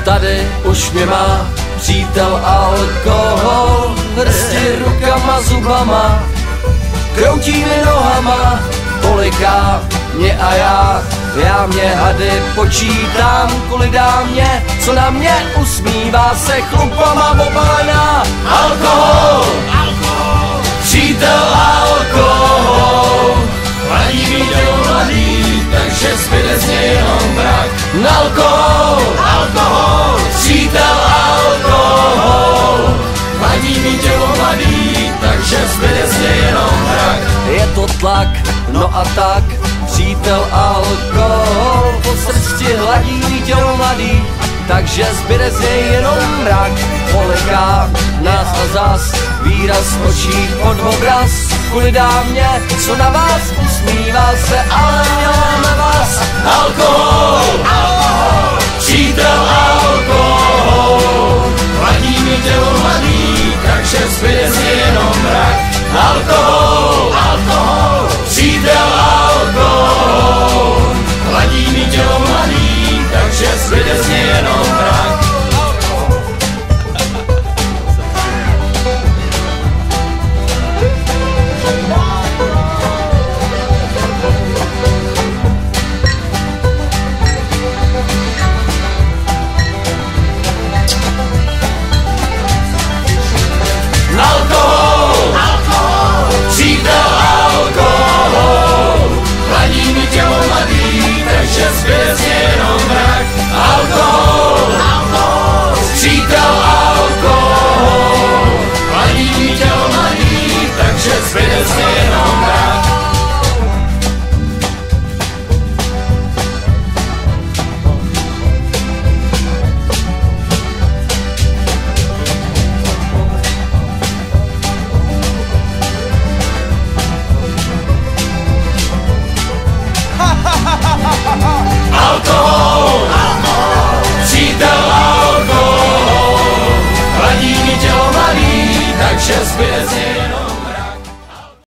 Tady už mě má přítel alkohol, hrsti rukama, zubama, kroutí mi nohama, poliká mě a já mě hady počítám, kvůli dámě, co na mě usmívá se chlupama obalená. Alkohol, přítel alkohol, hladí mi tělo mladý, takže zbyde z něj jenom mrak. Alkohol, přítel alkohol, hladí mi tělo mladý, takže zbyde z něj jenom mrak. Je to tlak, no a tak, přítel alkohol, po srsti hladí mi tělo mladý, takže zbyde z něj jenom mrak. Poliká nás a zas, výraz očí od obraz, kvůli dámě, co na vás usmívá se, ale měla na vás. Alkohol, přítel alkohol, hladí mi tělo mladý, takže zbyde z něj jenom mrak.